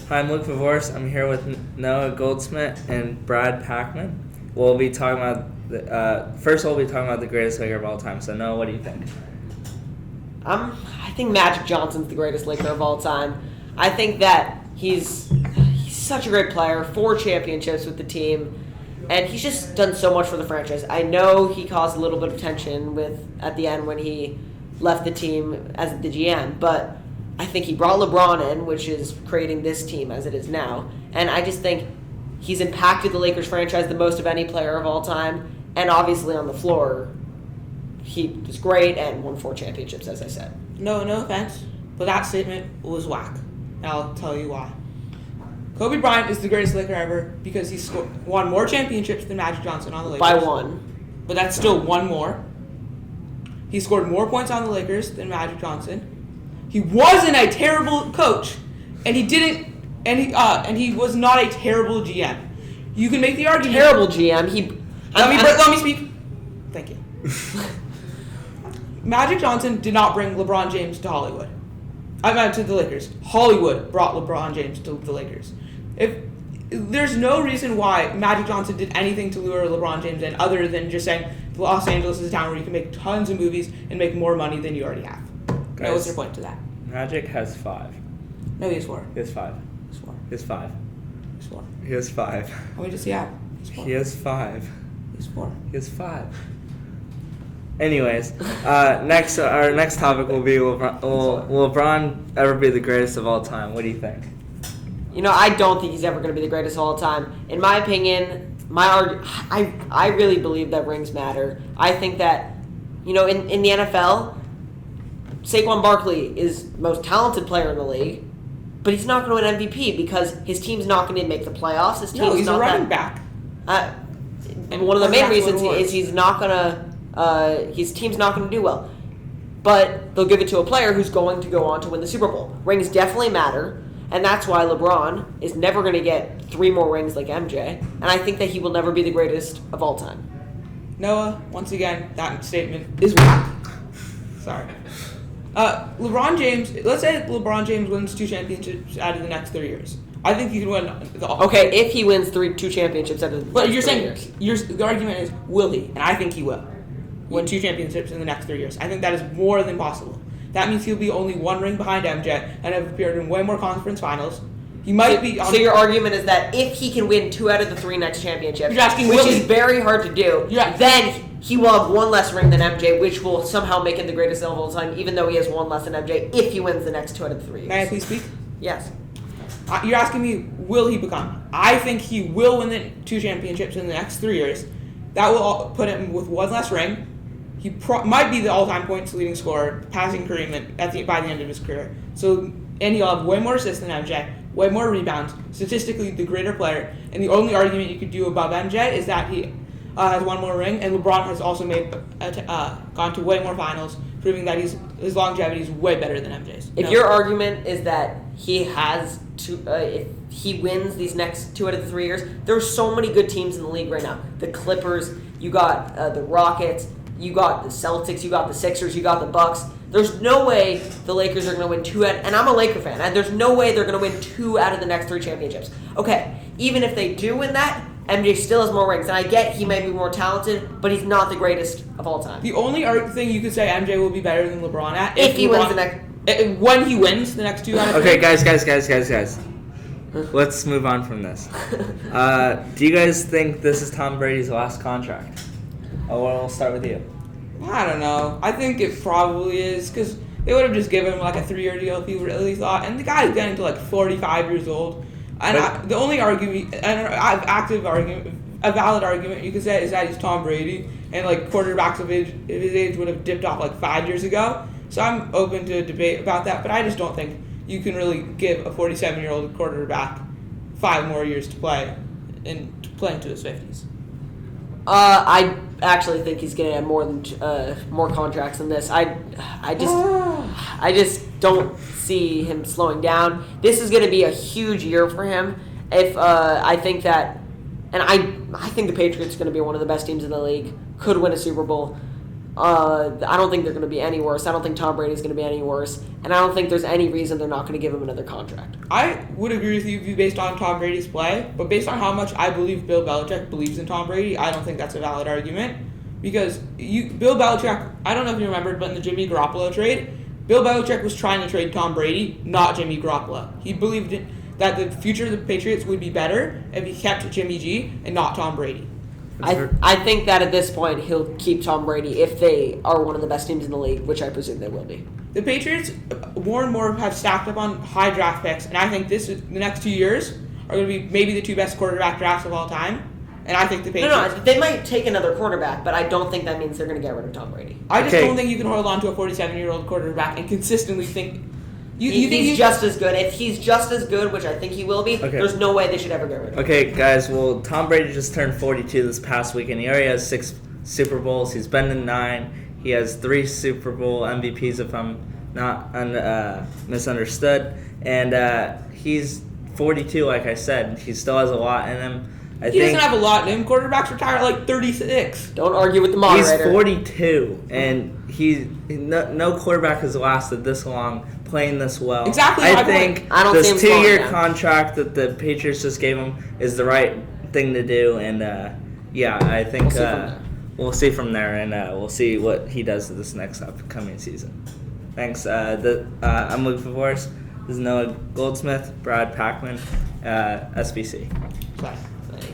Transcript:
Hi, I'm Luke Vavors. I'm here with Noah Goldsmith and Brad Packman. We'll be talking about we'll be talking about the greatest Laker of all time. So, Noah, what do you think? I think Magic Johnson's the greatest Laker of all time. I think that he's such a great player, 4 championships with the team, and he's just done so much for the franchise. I know he caused a little bit of tension at the end when he left the team as the GM, but I think he brought LeBron in, which is creating this team as it is now. And I just think he's impacted the Lakers franchise the most of any player of all time. And obviously on the floor, he was great and won 4 championships, as I said. No offense, but that statement was whack. And I'll tell you why. Kobe Bryant is the greatest Laker ever because he won more championships than Magic Johnson on the Lakers. By 1. But that's still 1 more. He scored more points on the Lakers than Magic Johnson. He wasn't a terrible coach, and he was not a terrible GM. You can make the argument. Terrible GM. Let me speak. Thank you. Magic Johnson did not bring LeBron James to Hollywood. To the Lakers. Hollywood brought LeBron James to the Lakers. There's no reason why Magic Johnson did anything to lure LeBron James in other than just saying Los Angeles is a town where you can make tons of movies and make more money than you already have. Guys, what's your point to that? Magic has 5. No, he has 4. He has 5. He's 4. He has 5. He's 4. He has 5. How many does he have? He's 4. He has 5. He's 4. He has 5. Anyways, our next topic will be will LeBron ever be the greatest of all time? What do you think? I don't think he's ever going to be the greatest of all time. In my opinion, I really believe that rings matter. I think that, in the NFL, Saquon Barkley is the most talented player in the league, but he's not going to win MVP because his team's not going to make the playoffs. He's a running back. One of the main reasons is his team's not going to do well. But they'll give it to a player who's going to go on to win the Super Bowl. Rings definitely matter, and that's why LeBron is never going to get 3 more rings like MJ, and I think that he will never be the greatest of all time. Noah, once again, that statement is whack. Sorry. LeBron James, let's say LeBron James wins 2 championships out of the next 3 years. I think he can win Okay, if he wins 2 championships out of the But next you're 3 saying, years. the argument is, will he? And I think he will win 2 championships in the next 3 years. I think that is more than possible. That means he'll be only 1 ring behind MJ and have appeared in way more conference finals. He might be on... So your argument is that if he can win 2 out of the 3 next championships, You're asking, which will is he? very hard to do, then he will have 1 less ring than MJ, which will somehow make him the greatest of all time, even though he has 1 less than MJ, if he wins the next 2 out of the 3 years. May I please speak? Yes. You're asking me, will he become? I think he will win the 2 championships in the next 3 years. That will put him with 1 less ring. He might be the all-time points leading scorer, passing Kareem by the end of his career. And he'll have way more assists than MJ, way more rebounds, statistically the greater player. And the only argument you could do above MJ is that he has 1 more ring, and LeBron has also gone to way more finals, proving that his longevity is way better than MJ's. If your argument is that he has to, if he wins these next 2 out of the 3 years, there's so many good teams in the league right now. The Clippers, you got the Rockets, you got the Celtics, you got the Sixers, you got the Bucks. There's no way the Lakers are going to win 2 out, and I'm a Laker fan, and there's no way they're going to win 2 out of the next 3 championships. Okay, even if they do win that, MJ still has more rings, and I get he may be more talented, but he's not the greatest of all time. The only thing you could say MJ will be better than LeBron at if he wins the next... When he wins the next 2 out of 3. Okay, guys. Let's move on from this. Do you guys think this is Tom Brady's last contract? We'll start with you. I don't know. I think it probably is, because they would have just given him like a 3-year deal if he really thought. And the guy's getting to like 45 years old. And the only argument, a valid argument you could say is that he's Tom Brady, and like quarterbacks of his age would have dipped off like 5 years ago. So I'm open to debate about that, but I just don't think you can really give a 47-year-old quarterback 5 more years to play and play into his 50s. I actually think he's going to have more contracts than this. I just don't see him slowing down. This is going to be a huge year for him. I think the Patriots are going to be one of the best teams in the league. Could win a Super Bowl. I don't think they're going to be any worse. I don't think Tom Brady's going to be any worse. And I don't think there's any reason they're not going to give him another contract. I would agree with you based on Tom Brady's play, but based on how much I believe Bill Belichick believes in Tom Brady, I don't think that's a valid argument. Because Bill Belichick, I don't know if you remember, but in the Jimmy Garoppolo trade, Bill Belichick was trying to trade Tom Brady, not Jimmy Garoppolo. He believed that the future of the Patriots would be better if he kept Jimmy G and not Tom Brady. I think that at this point he'll keep Tom Brady if they are one of the best teams in the league, which I presume they will be. The Patriots more and more have stacked up on high draft picks, and I think the next 2 years are going to be maybe the 2 best quarterback drafts of all time. And I think the Patriots... No, they might take another quarterback, but I don't think that means they're going to get rid of Tom Brady. I just don't think you can hold on to a 47-year-old quarterback and consistently think... He's just as good. If he's just as good, which I think he will be, there's no way they should ever get rid of him. Okay, guys, well, Tom Brady just turned 42 this past weekend. He already has 6 Super Bowls. He's been to 9. He has 3 Super Bowl MVPs, if I'm not misunderstood. And he's 42, like I said. He still has a lot in him. He doesn't have a lot in him. Quarterbacks retire at like 36. Don't argue with the moderator. He's 42, and no quarterback has lasted this long playing this well. Exactly. I think I don't see this him 2-year contract that the Patriots just gave him is the right thing to do, and I think we'll see from there, and we'll see what he does this next upcoming season. Thanks. I'm Luke Favorce. This is Noah Goldsmith, Brad Packman, SBC. Bye.